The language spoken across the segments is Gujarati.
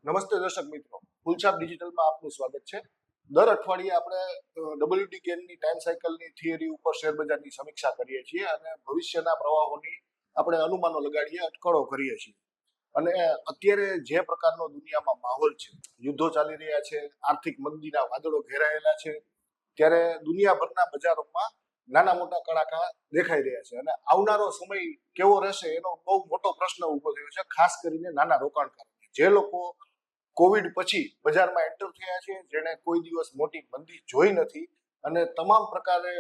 નમસ્તે દર્શક મિત્રો, ફૂલછાપ ડિજિટલમાં આપનું સ્વાગત છે. દર અઠવાડિયે આપણે WTKની ટાઈમ સાયકલની થિયરી ઉપર શેરબજારની સમીક્ષા કરીએ છીએ અને ભવિષ્યના પ્રવાહોની આપણે અનુમાનો લગાડીએ, અટકળો કરીએ છીએ. અને અત્યારે જે પ્રકારનો દુનિયામાં માહોલ છે, યુદ્ધો ચાલી રહ્યા છે, આર્થિક મંદીના વાદળો ઘેરાયેલા છે, ત્યારે દુનિયાભરના બજારોમાં નાના મોટા કડાકા દેખાઈ રહ્યા છે અને આવનારો સમય કેવો રહેશે એનો બહુ મોટો પ્રશ્ન ઊભો થયો છે, ખાસ કરીને નાના રોકાણકારો. જે લોકો કોવિડ પછી બજારમાં એન્ટર થયા છે, જેણે કોઈ દિવસ મોટી મંદી જોઈ નથી અને તમામ પ્રકારે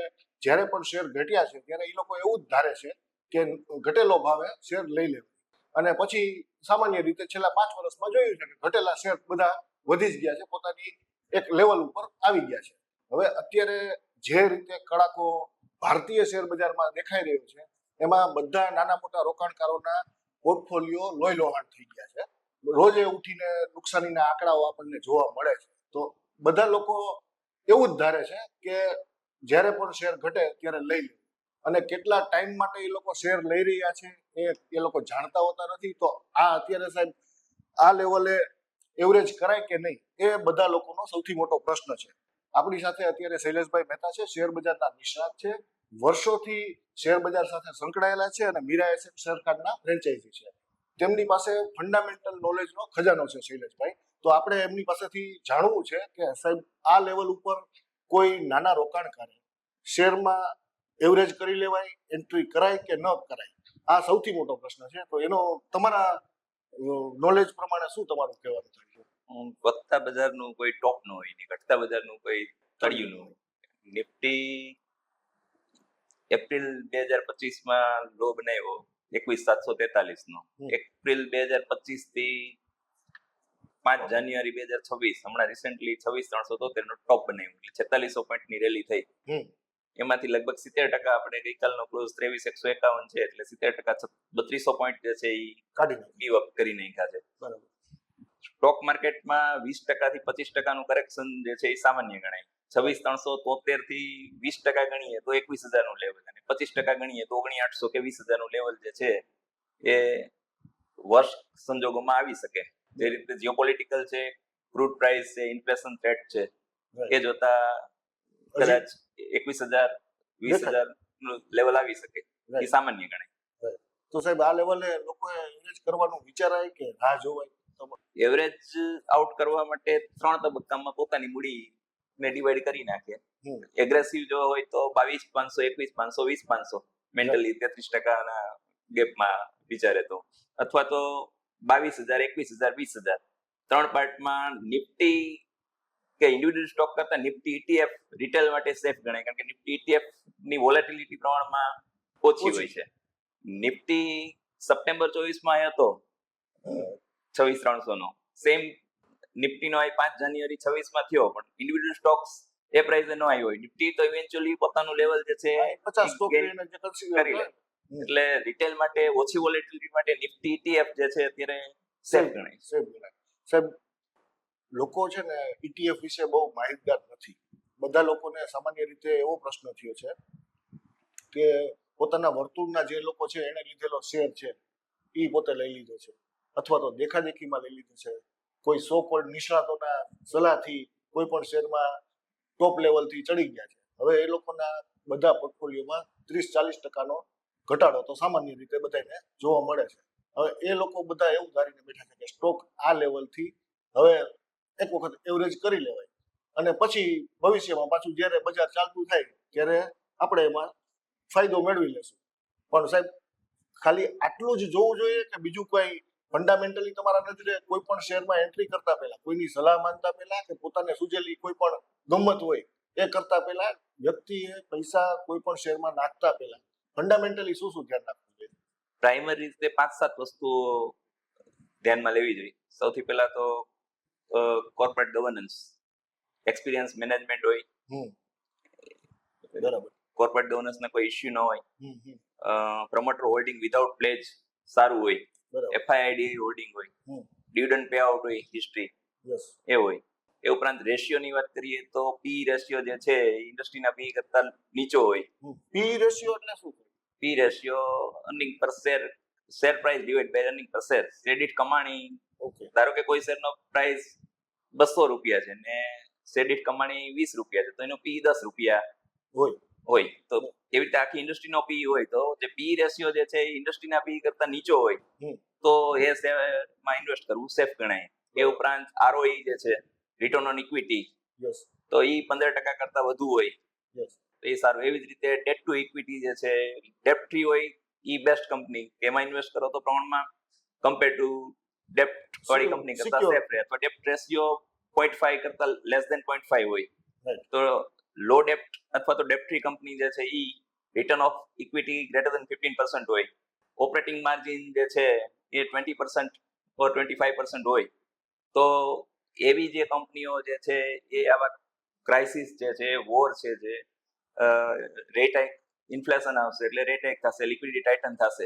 જ્યારે પણ શેર ઘટ્યા છે ત્યારે એ લોકો એવું જ ધારે છે કે ઘટેલો ભાવે શેર લઈ લેવો. અને પછી સામાન્ય રીતે છેલ્લા 5 વર્ષમાં જોયું છે કે ઘટેલા શેર બધા વધી જ ગયા છે, પોતાની એક લેવલ ઉપર આવી ગયા છે. હવે અત્યારે જે રીતે કડાકો ભારતીય શેર બજારમાં દેખાઈ રહ્યો છે, એમાં બધા નાના મોટા રોકાણકારોના પોર્ટફોલિયો લોહી લોહાણ થઈ ગયા છે. રોજે ઉઠીને નુકસાનીના આંકડાઓ આપણને જોવા મળે છે. તો બધા લોકો એવું જ ધારે છે કે જ્યારે પણ શેર ઘટે ત્યારે લઈ લે, અને કેટલા ટાઈમ માટે એ લોકો શેર લઈ રહ્યા છે એ લોકો જાણતા હોતા નથી. તો આ અત્યારે સાહેબ આ લેવલે એવરેજ કરાય કે નહીં, એ બધા લોકોનો સૌથી મોટો પ્રશ્ન છે. આપણી સાથે અત્યારે શૈલેષભાઈ મહેતા છે, શેર બજારના નિષ્ણાત છે, વર્ષોથી શેર બજાર સાથે સંકળાયેલા છે અને મીરા એસેટ સરકારના ફ્રેન્ચાઇઝી છે. તેમની પાસે ફંડામેન્ટલ નોલેજનો ખજાનો છે શૈલેષભાઈ. તો આપણે એમની પાસેથી જાણવું છે કે સાહેબ આ લેવલ ઉપર કોઈ નાના રોકાણકારે શેરમાં એવરેજ કરી લેવાય, એન્ટ્રી કરાય કે ન કરાય, આ સૌથી મોટો પ્રશ્ન છે. તો એનો તમારા નોલેજ પ્રમાણે શું તમારું કહેવાનું થાય છે? વધતા બજારનું કોઈ ટોપ ન હોય ને ઘટતા બજારનું કોઈ તળિયું ન હોય. નિફ્ટી એપ્રિલ 2025માં લો બનાવ્યો 21,743 નો. એપ્રિલ 2025 થી 5 જાન્યુઆરી 2026 હમણાં રિસેન્ટલી 26,373 નો ટોપ બનાવ્યો, એટલે 4600 પોઈન્ટની રેલી થઈ. એમાંથી લગભગ 70% આપણે ગઈકાલનો ક્લોઝ 23,151 છે, એટલે 70% 3200 પોઈન્ટ જે છે એ ગીવ અપ કરી નાખ્યા છે. બરાબર. સ્ટોક માર્કેટમાં 20% થી 25% નું કરેક્શન જે છે એ સામાન્ય ગણાય. 26,373 થી 20% ગણીએ તો 21,000 નું લેવલ, અને 25% ગણીએ તો 19,800 કે 20,000 નું લેવલ જે છે એ વર્ષ સંજોગોમાં આવી શકે. જે રીતે જીઓપોલિટિકલ છે, ક્રૂડ પ્રાઇસ છે, ઇન્ફ્લેશન થ્રેટ છે, એ જોતા કદાચ 21,000 20,000 નું લેવલ આવી શકે, એ સામાન્ય ગણાય. તો સાહેબ આ લેવલે લોકોએ એવરેજ કરવાનું વિચારાય કે રાહ જોવાય? એવરેજ આઉટ કરવા માટે 3 તબક્કામાં પોતાની મૂડી ને ડિવાઈડ કરી નાખે. એગ્રેસિવ જો હોય તો 22,500 21,500 20,500 મેન્ટલી 33% ના ગેપમાં વિચારે તો, અથવા તો 22,000 21,000 20,000. 3 પાર્ટમાં નિફ્ટી કે ઇન્ડિવિડ્યુઅલ સ્ટોક કરતા નિફ્ટી ETF રિટેલ માટે સેફ ગણાય, કારણ કે નિફ્ટી ETF ની વોલેટિલિટી પ્રમાણમાં ઓછી હોય છે. નિફ્ટી સપ્ટેમ્બર 24માં હતો 26,300 નો, સેમ નિફ્ટીનો આ 5 જાન્યુઆરી 26માં થયો, પણ ઇન્ડિવિડ્યુઅલ સ્ટોક્સ એ પ્રાઇસે ન આવી હોય. નિફ્ટી તો ઇવેન્ચ્યુઅલી પોતાનું લેવલ જે છે 50 સ્ટોક કરી લે. એટલે રિટેલ માટે ઓછી વોલેટિલિટી માટે નિફ્ટી ETF જે છે અત્યારે સેફ ગણાય. સાહેબ લોકો છે ને ETF વિશે બહુ માહિતગાર નથી. બધા લોકોને સામાન્ય રીતે એવો પ્રશ્ન થયો છે કે પોતાના વર્તુળના જે લોકો છે એને લીધેલો શેર છે એ પોતે લઈ લીધો છે, અથવા તો દેખાદેખીમાં લઈ લીધું છે. કોઈ સો કોલ્ડ નિષ્ણાતોના સલાહથી કોઈ પણ શેરમાં ટોપ લેવલથી ચડી ગયા છે. હવે એ લોકોના બધા પોર્ટફોલિયોમાં 30-40% ઘટાડો તો સામાન્ય રીતે બધાને જોવા મળે છે. હવે એ લોકો બધા એવું ધારીને બેઠા છે કે સ્ટોક આ લેવલથી હવે એક વખત એવરેજ કરી લેવાય અને પછી ભવિષ્યમાં પાછું જ્યારે બજાર ચાલતું થાય ત્યારે આપણે એમાં ફાયદો મેળવી લેશું. પણ સાહેબ ખાલી આટલું જ જોવું જોઈએ કે બીજું કોઈ ફંડામેન્ટલી તમારા નજરે કોઈ પણ શેરમાં એન્ટ્રી કરતા પહેલા, કોઈની સલાહ માનતા પહેલા કે પોતાને સૂજેલી કોઈ પણ ગમત હોય એ કરતા પહેલા વ્યક્તિએ પૈસા કોઈ પણ શેરમાં નાખતા પહેલા ફંડામેન્ટલી શું ધ્યાન રાખવું જોઈએ? પ્રાઇમરી રીતે 5-7 વસ્તુઓ ધ્યાનમાં લેવી જોઈએ. સૌથી પહેલા તો કોર્પોરેટ ગવર્નન્સ, એક્સપિરિયન્સ મેનેજમેન્ટ હોય. બરાબર. કોર્પોરેટ ગવર્નન્સના કોઈ ઇશ્યુ ન હોય. પ્રમોટર હોલ્ડિંગ વિધાઉટ પ્લેજ સારું હોય. FIID હોલ્ડિંગ હોય. ડિવિડન્ડ પે આઉટ હોય, હિસ્ટ્રી એ હોય. એ ઉપરાંત રેશિયોની વાત કરીએ તો પી રેશિયો જે છે ઇન્ડસ્ટ્રીના પી કરતા નીચો હોય. પી રેશિયો એટલે શું? P ratio earning per share share price divide by earning per share, credit કમાણી. ઓકે. ધારો કે કોઈ શેરનો પ્રાઇસ 200 રૂપિયા છે ને ક્રેડિટ કમાણી 20 રૂપિયા છે, તો એનો પી 10 રૂપિયા હોય. તો એવી રીતે આખી ઇન્ડસ્ટ્રીનો પી હોય તો જે પી રેશિયો જે છે એ ઇન્ડસ્ટ્રીના પી કરતા નીચો હોય તો એ શેરમાં ઇન્વેસ્ટ કરવું સેફ ગણાય. એ ઉપરાંત આરઓઈ જે છે, રિટર્ન ઓન ઇક્વિટી, તો એ 15% કરતા વધુ હોય તો એ સારું. એવી જ રીતે ડેટ ટુ ઇક્વિટી જે છે, ડેપ્ટ ફ્રી હોય એ બેસ્ટ કંપની, એમાં ઇન્વેસ્ટ કરો તો પ્રમાણમાં કમ્પેર ટુ ડેપ્ટ વાળી કંપની કરતા સેફ રહે. તો ડેપ્ટ રેશિયો 0.5 કરતા લેસ ધેન 0.5 હોય તો લો ડેપ્ટ અથવા તો ડેપ્ટ ફ્રી કંપની જે છે એ return of equity greater than 15% હોય. ઓપરેટિંગ માર્જિન જે છે એ 20% or 25% હોય. તો એવી જે કંપનીઓ જે છે એ આવા ક્રાઇસિસ જે છે, વોર છે, જે રેટ હાઇક, ઇન્ફ્લેશન આવશે એટલે રેટ હાઇક થશે, લિક્વિડિટી ટાઇટન થશે,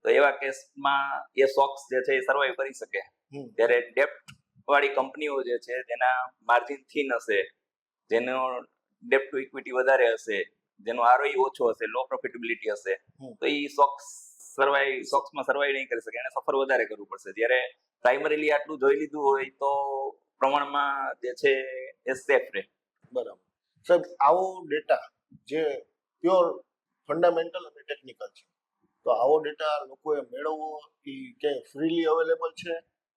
તો એવા કેસમાં એ સ્ટોક્સ જે છે એ સર્વાઈવ કરી શકે. જ્યારે ડેપ્ટ વાળી કંપનીઓ જે છે જેના માર્જિન થીન હશે, જેનો ડેપ્ટ ટુ ઇક્વિટી વધારે હશે, જેનો આરઓઈ ઓછો હશે, લો પ્રોફિટેબિલિટી હશે, તો એ સ્ટોક્સમાં સર્વાઈવ નહીં કરી શકે, એને સફર વધારે કરવું પડશે. જ્યારે પ્રાઇમરીલી આટલું જોઈ લીધું હોય તો પ્રમાણમાં જે છે એ સેફ રહે. બરાબર. સાહેબ, આવો ડેટા જે પ્યોર ફંડામેન્ટલ અને ટેકનિકલ છે, તો આવો ડેટા લોકોએ મેળવવો એ ક્યાંય ફ્રીલી અવેલેબલ છે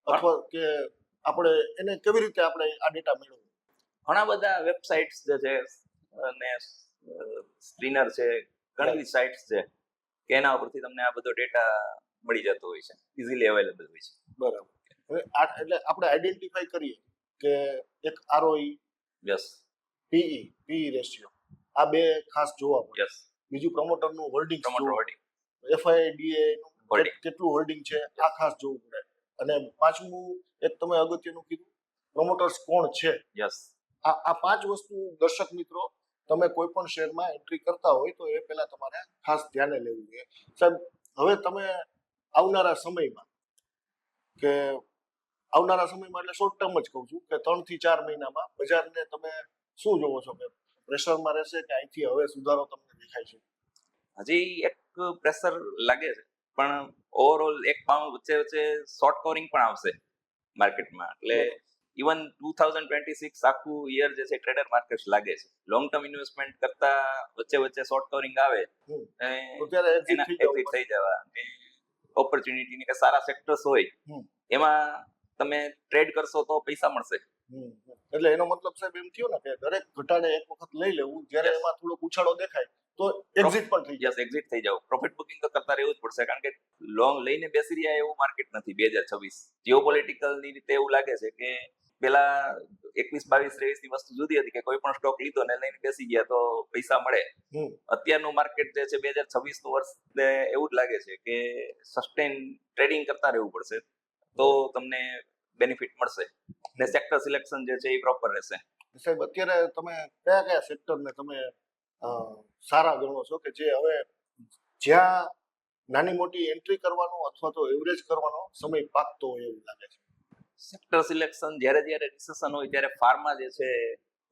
અથવા કે આપણે એને કેવી રીતે આપણે આ ડેટા મેળવવો? ઘણા બધા વેબસાઇટ્સ જે છે અને સ્ક્રીનર છે, ઘણી બધી સાઇટ્સ છે કે એના ઉપરથી તમને આ બધો ડેટા મળી જતો હોય છે, ઇઝીલી અવેલેબલ હોય છે. બરાબર. હવે એટલે આપણે આઈડેન્ટિફાઈ કરીએ કે એક આરઓઈ, યસ, પીઈ રેશિયો, આ બે ખાસ જોવા પડે. યસ. બીજું પ્રમોટરનું હોલ્ડિંગ, હોલ્ડિંગ, એફઆઈડીએ હોલ્ડિંગ, કેટલું હોલ્ડિંગ છે આ ખાસ જોવું પડે. અને પાંચમું એક તમે અગત્યનું કીધું, પ્રમોટર્સ કોણ છે. યસ. આ પાંચ વસ્તુ દર્શક મિત્રો તમે કોઈ પણ શેરમાં એન્ટ્રી કરતા હોય તો એ પહેલા તમારે ખાસ ધ્યાને લેવું જોઈએ. સાહેબ, હવે તમે આવનારા સમયમાં એટલે શોર્ટ ટર્મ જ કહું છું કે 3 થી 4 મહિનામાં બજારને તમે શું જોવો છો કે પ્રેશરમાં રહેશે કે અહીંથી હવે સુધારો તમને દેખાય છે? હજી એક પ્રેશર લાગે છે, પણ ઓવરઓલ એક વચ્ચે શોર્ટ કવરિંગ પણ આવશે માર્કેટમાં. એટલે ઇવન 2026 આખું યર જે છે ટ્રેડર માર્કેટ લાગે છે. લોંગ ટર્મ ઇન્વેસ્ટમેન્ટ કરતા વચ્ચે શોર્ટ કવરિંગ આવે એક્ઝિટ થઈ જવા, ઓપોર્ચ્યુનિટી કે સારા સેક્ટર્સ હોય એમાં તમે ટ્રેડ કરશો તો પૈસા મળશે. એટલે એનો મતલબ સાહેબ એમ થયો ને કે દરેક ઘટાડે એક વખત લઈ લેવું, જ્યારે એમાં થોડો ઉછાળો દેખાય તો એક્ઝિટ પણ થઈ જાય. એક્ઝિટ થઈ જાવ. પ્રોફિટ બુકિંગ તો કરતા રહેવું જ પડશે, કારણ કે લોંગ લઈને બેસી રહ્યા એવું માર્કેટ નથી 2026. જીઓપોલિટિકલ ની રીતે એવું લાગે છે કે પેલા 21, 22, 23 ની વસ્તુ જુદી હતી કે કોઈ પણ સ્ટોક લીધો ને લઈને બેસી ગયા તો પૈસા મળે. અત્યારનું માર્કેટ જે છે 2026 નું વર્ષ એવું જ લાગે છે કે સસ્ટેન ટ્રેડિંગ કરતા રહેવું પડશે તો તમને બેનિફિટ મળશે. ને સેક્ટર સિલેક્શન જે છે એ પ્રોપર રહેશે. સાહેબ, અત્યારે તમે કયા સેક્ટરને તમે સારા ગણો છો કે જે હવે જ્યાં નાની મોટી એન્ટ્રી કરવાનો અથવા તો એવરેજ કરવાનો સમય પાકતો હોય એવું લાગે છે? સેક્ટર સિલેક્શન જ્યારે રિસેશન હોય ત્યારે ફાર્મા જે છે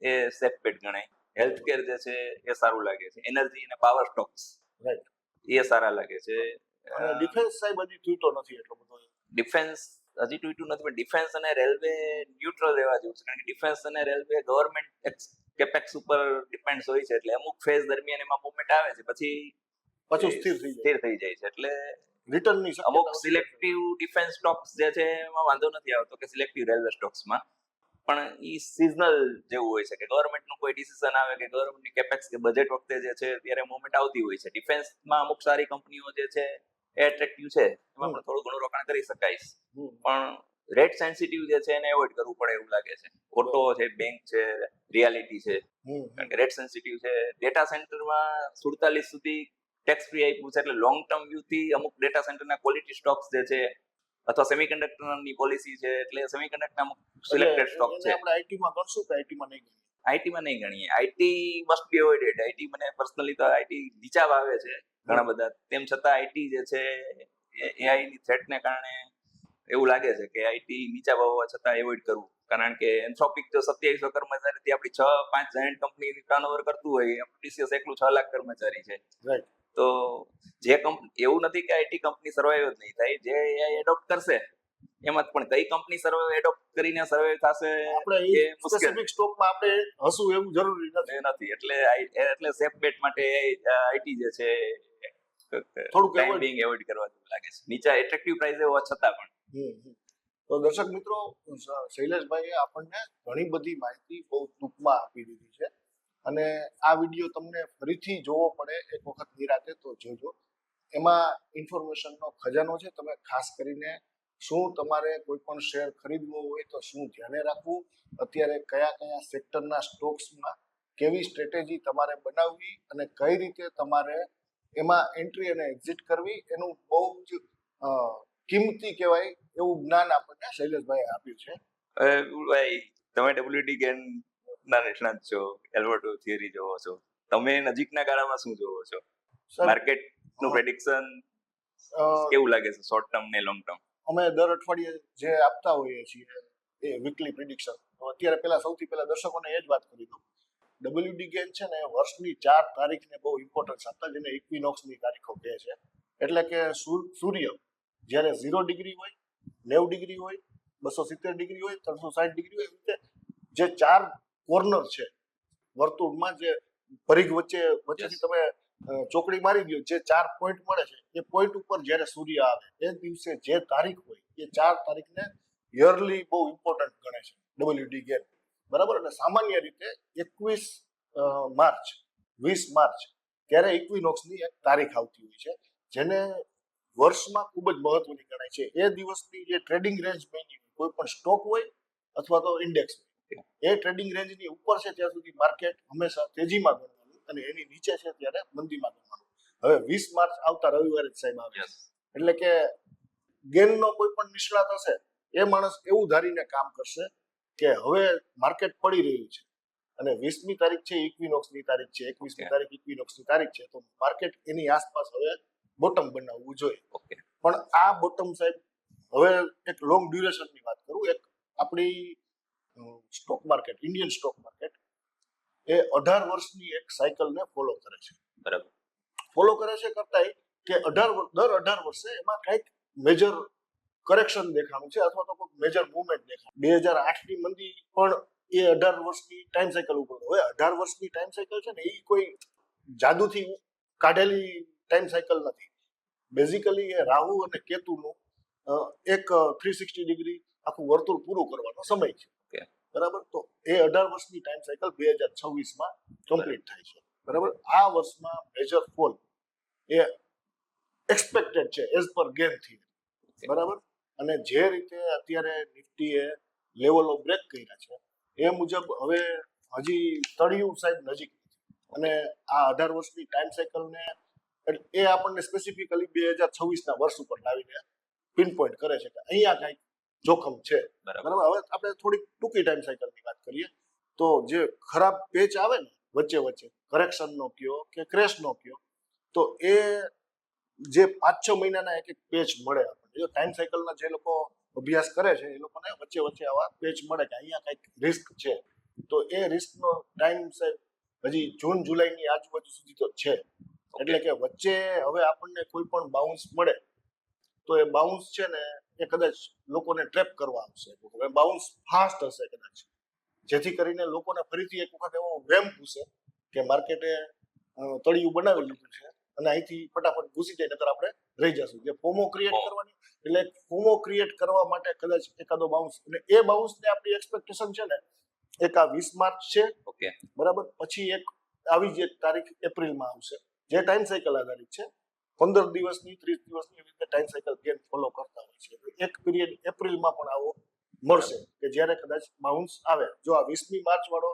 એ સેફ બેટ ગણાય, હેલ્થકેર જે છે એ સારું લાગે છે, એનર્જી અને પાવર સ્ટોક્સ રાઈટ એ સારા લાગે છે. અને ડિફેન્સ સાહેબ હજી તૂટતો નથી એટલો બધો. ડિફેન્સ હજી તૂટ્યું નથી, પણ ડિફેન્સ અને રેલવે ન્યુટ્રલ રહેવા જેવું છે, કારણ કે ડિફેન્સ અને રેલવે ગવર્મેન્ટ કેપેક્સ ઉપર ડિપેન્ડ હોય છે, એટલે અમુક ફેઝ દરમિયાન એમાં મૂવમેન્ટ આવે છે, પછી સ્થિર થઈ જાય છે. એટલે રિટર્નની અમુક સિલેક્ટિવ ડિફેન્સ સ્ટોક્સ જે છે એમાં વાંધો નથી આવતો કે સિલેક્ટિવ રેલવે સ્ટોક્સમાં, પણ ઈ સિઝનલ જેવું હોય છે કે ગવર્મેન્ટનું કોઈ ડિસિઝન આવે કે ગવર્મેન્ટની કેપેક્સ કે બજેટ વખતે જે છે ત્યારે મૂવમેન્ટ આવતી હોય છે. ડિફેન્સમાં અમુક સારી કંપનીઓ જે છે એ એટ્રેક્ટિવ છે, એમાં પણ થોડું ઘણું રોકાણ કરી શકાય, પણ રેટ સેન્સિટિવ જે છે એને એવોઇડ કરવું પડે એવું લાગે છે. ઓટો છે, બેંક છે, રિયાલિટી છે, કારણ કે રેટ સેન્સિટિવ છે. ડેટા સેન્ટરમાં 47 સુધી ટેક્સ ફ્રી આપ્યું છે, એટલે લોંગ ટર્મ વ્યૂ થી અમુક ડેટા સેન્ટરના ક્વોલિટી સ્ટોક્સ જે છે અથવા સેમિકન્ડક્ટરની પોલિસી છે, એટલે સેમિકન્ડક્ટર અમુક સિલેક્ટેડ સ્ટોક છે. આપણે આઈટીમાં ગણશું કે આઈટીમાં નહીં ગણીએ? આઈટીમાં નહીં ગણીએ. IT must be avoided. IT મને પર્સનલી તો આઈટી નીચા આવે છે ઘણા બધા, તેમ છતાં આઈટી જે છે એઆઈ ની થ્રેટને કારણે એવું લાગે છે કે આઈટી નીચા હોવા છતાં એવોઇડ કરવું, કારણ કે એન્થ્રોપિક જો 2700 કર્મચારીથી આપણી 6-5 જાયન્ટ કંપની ટર્નઓવર કરતું હોય, ટીસીએસ એકલું 6 લાખ કર્મચારી છે, તો જે કંપની, એવું નથી કે આઈટી કંપની સર્વાઈવ જ નહીં થાય, જે એઆઈ એડોપ્ટ કરશે એમાં પણ કઈ કંપની સર્વાઈવ એડોપ્ટ કરીને સર્વાઈવ થશે આપણે એ એ મુશ્કેલ સ્પેસિફિક સ્ટોકમાં આપણે હસવું એવું જરૂરી નથી. એટલે સેફ બેટ માટે આઈટી જે છે થોડુંક ટાઈમ avoid- બિંગ એવોઇડ કરવા જેવું લાગે છે, નીચા એટ્રેક્ટિવ પ્રાઇસ હોવા છતાં પણ. તો દર્શક મિત્રો, શૈલેષભાઈએ આપણને ઘણી બધી માહિતી બહુ ટૂંકમાં આપી દીધી છે, અને આ વિડીયો તમને ફરીથી જોવો પડે એક વખત નિરાતે તો જોજો. એમાં ઇન્ફોર્મેશનનો ખજાનો છે. તમે ખાસ કરીને શું તમારે કોઈ પણ શેર ખરીદવો હોય તો શું ધ્યાને રાખવું, અત્યારે કયા કયા સેક્ટરના સ્ટોક્સમાં કેવી સ્ટ્રેટેજી તમારે બનાવવી અને કઈ રીતે તમારે એમાં એન્ટ્રી અને એક્ઝિટ કરવી, એનું બહુ જ કિંમતી કહેવાય એવું જ્ઞાન આપણને શૈલેષભાઈએ આપ્યું છે. ભાઈ, તમે ડબ્લ્યુટી ગેન ના નિષ્ણાત છો, એલ્બર્ટો થિયરી જોવો છો, તમે નજીકના ગાળામાં શું જોવો છો? માર્કેટ નું પ્રેડિક્શન કેવું લાગે છે, શોર્ટ ટર્મ ને લોંગ ટર્મ? અમે દર અઠવાડિયે જે આપતા હોઈએ છીએ એ વીકલી પ્રિડિક્શન, તો અત્યારે સૌથી પહેલા દર્શકોને એ જ વાત કરી દઉં. ડબ્લ્યુડી ગેન છે ને વર્ષની 4 તારીખને બહુ ઇમ્પોર્ટન્સ આપતા, જેને ઇક્વિનોક્સની તારીખો કહે છે. એટલે કે સૂર્ય જ્યારે 0 ડિગ્રી હોય, 90 ડિગ્રી હોય, 270 ડિગ્રી હોય, 360 ડિગ્રી હોય, એવી રીતે જે 4 કોર્નર છે વર્તુળમાં, જે પરિઘ વચ્ચેથી તમે ચોકડી મારી દો, જે 4 પોઈન્ટ મળે છે, એ પોઈન્ટ ઉપર જ્યારે સૂર્ય આવે એ દિવસે જે તારીખ હોય એ 4 તારીખને યરલી બહુ ઇમ્પોર્ટન્ટ ગણે છે ડબ્લ્યુડી ગેન. બરાબર. અને સામાન્ય રીતે 21 માર્ચ 20 માર્ચ ત્યારે ઇક્વિનોક્સની એક તારીખ આવતી હોય છે, જેને વર્ષમાં ખૂબ જ મહત્વની ગણાય છે. એ દિવસની જે ટ્રેડિંગ રેન્જ બની કોઈ પણ સ્ટોક હોય અથવા તો ઇન્ડેક્સ હોય, એ ટ્રેડિંગ રેન્જની ઉપર છે ત્યાં સુધી માર્કેટ હંમેશા તેજીમાં ગણવાનું, અને એની નીચે છે ત્યારે મંદીમાં ગણવાનું. હવે 20 માર્ચ આવતા રવિવારે જ સાહેબ આવે છે. એટલે કે ગેનનો કોઈ પણ નિષ્ણાત હશે એ માણસ એવું ધારીને કામ કરશે કે હવે માર્કેટ પડી રહ્યું છે અને 20મી તારીખ છે ઇક્વિનોક્સની તારીખ છે, 21મી તારીખ ઇક્વિનોક્સની તારીખ છે, તો માર્કેટ એની આસપાસ હવે બોટમ બનાવવું જોઈએ. પણ આ બોટમ સાહેબ, હવે એક લોંગ ડ્યુરેશનની વાત કરું, એક આપણી stock market, Indian stock market એ 18 વર્ષની એક સાયકલને ફોલો કરે છે. બરાબર. ફોલો કરે છે કરતા કે દર 18 વર્ષે એમાં કંઈક મેજર કરેક્શન દેખાણું છે અથવા તો કોઈ મેજર મૂવમેન્ટ દેખાય. 2008ની મંદી પણ એ 18 વર્ષની ટાઈમ સાયકલ ઉપર. હવે 18 વર્ષની ટાઈમ સાયકલ છે ને, એ કોઈ જાદુથી કાઢેલી ટાઈમ સાયકલ નથી. બેઝિકલી એ રાહુ અને કેતુનું એક 360 ડિગ્રી આખું વર્તુળ પૂરું કરવાનો સમય છે. બરાબર. તો એ 18 વર્ષની ટાઈમ સાયકલ 2026માં કમ્પ્લીટ થાય છે. બરાબર. આ વર્ષમાં મેજર ફોલ એ એક્સપેક્ટેડ છે એઝ પર ગેન થિયરી. બરાબર. અને જે રીતે અત્યારે નિફ્ટીએ લેવલો બ્રેક કર્યા છે એ મુજબ હવે હજી તળિયું સાહેબ નજીક નથી, અને આ 18 વર્ષની ટાઈમ સાયકલને એ આપણને સ્પેસિફિકલી 2026ના વર્ષ ઉપર લાવીને પિનપોઈન્ટ કરે છે કે અહીંયા કંઈક જોખમ છે. બરાબર. હવે આપણે થોડીક ટૂંકી ટાઈમ સાયકલની વાત કરીએ તો જે ખરાબ પેચ આવે ને વચ્ચે વચ્ચે, કરેક્શનનો કયો કે ક્રેશનો કયો, તો એ જે 5-6 મહિનાના એક પેચ મળે આપણને. જો ટાઈમ સાયકલના જે લોકો અભ્યાસ કરે છે એ લોકોને વચ્ચે વચ્ચે આવા પેચ મળે કે અહીંયા કંઈક રિસ્ક છે, તો એ રિસ્કનો ટાઈમ સાહેબ હજી જૂન જુલાઈની આજુબાજુ સુધી તો છે. એટલે કે વચ્ચે હવે આપણને કોઈ પણ બાઉન્સ મળે તો એ બાઉન્સ છે ને એ કદાચ લોકોને ટ્રેપ કરવા આવશે. હવે બાઉન્સ ફાસ્ટ હશે કદાચ, જેથી કરીને લોકોને ફરીથી એક વખત એવો વેમ પૂછે કે માર્કેટે તળિયું બનાવી લીધું છે અને અહીંથી ફટાફટ ઘૂસી જાય, નકર આપણે રહી જશું. જે ફોમો ક્રિએટ કરવાની, એટલે ફોમો ક્રિએટ કરવા માટે કદાચ એકાદો બાઉન્સ, અને એ બાઉન્સને આપણી એક્સપેક્ટેશન છે ને એક આ 20 માર્ચ છે. બરાબર. પછી એક આવી જ એક તારીખ એપ્રિલમાં આવશે, જે ટાઈમ સાયકલ આધારિત છે. 15 દિવસની 30 દિવસની એવી રીતે ટાઈમ સાયકલ ગેન ફોલો કરતા હોય છે. એક પીરિયડ એપ્રિલમાં પણ આવો મળશે કે જ્યારે કદાચ બાઉન્સ આવે. જો આ 20મી માર્ચ વાળો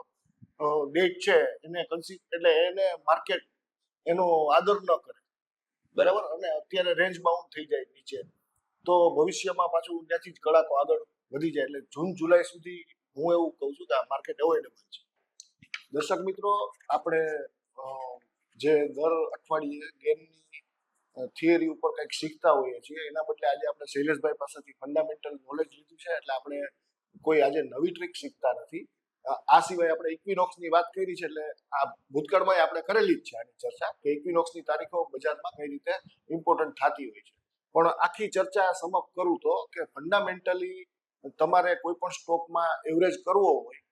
ડેટ છે એને એટલે એને માર્કેટ એનો આદર ન કરે, બરાબર, અને અત્યારે રેન્જ બાઉન્ડ થઈ જાય નીચે, તો ભવિષ્યમાં પાછું ત્યાંથી જ કડાકો આગળ વધી જાય. એટલે જૂન જુલાઈ સુધી હું એવું કહું છું કે આ માર્કેટ અવોઇડેબલ છે. દર્શક મિત્રો, આપણે જે દર અઠવાડિયે ગેનની થિયરી ઉપર કંઈક શીખતા હોઈએ છીએ, એના બદલે આજે આપણે શૈલેષભાઈ પાસેથી ફંડામેન્ટલ નોલેજ લીધું છે. એટલે આપણે કોઈ આજે નવી ટ્રીક શીખતા નથી. આ સિવાય આપણે ઇક્વિનોક્સની વાત કરી છે, એટલે આ ભૂતકાળમાં આપણે કરેલી જ છે આની ચર્ચા કે ઇક્વિનોક્સની તારીખો બજારમાં કઈ રીતે ઇમ્પોર્ટન્ટ થતી હોય છે. પણ આખી ચર્ચા સમપ કરું તો કે ફંડામેન્ટલી તમારે કોઈ પણ સ્ટોકમાં એવરેજ કરવો હોય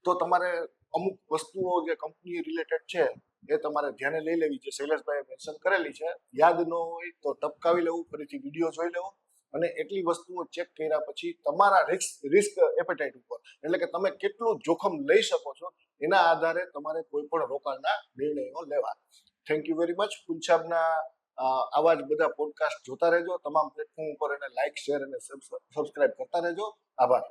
તો તમારે અમુક વસ્તુઓ જે કંપની રિલેટેડ છે એ તમારે ધ્યાને લઈ લેવી, જે શૈલેષભાઈએ મેન્શન કરેલી છે. યાદ ન હોય તો ટપકાવી લેવું, ફરીથી વિડીયો જોઈ લેવો અને એટલી વસ્તુઓ ચેક કર્યા પછી તમારા રિસ્ક એપેટાઇટ ઉપર, એટલે કે તમે કેટલું જોખમ લઈ શકો છો એના આધારે તમારે કોઈ પણ રોકાણના નિર્ણયો લેવા. Thank you very much. ફૂલછાપના આવા જ બધા પોડકાસ્ટ જોતા રહેજો, તમામ પ્લેટફોર્મ ઉપર એને લાઇક, શેર અને સબસ્ક્રાઇબ કરતા રહેજો. આભાર.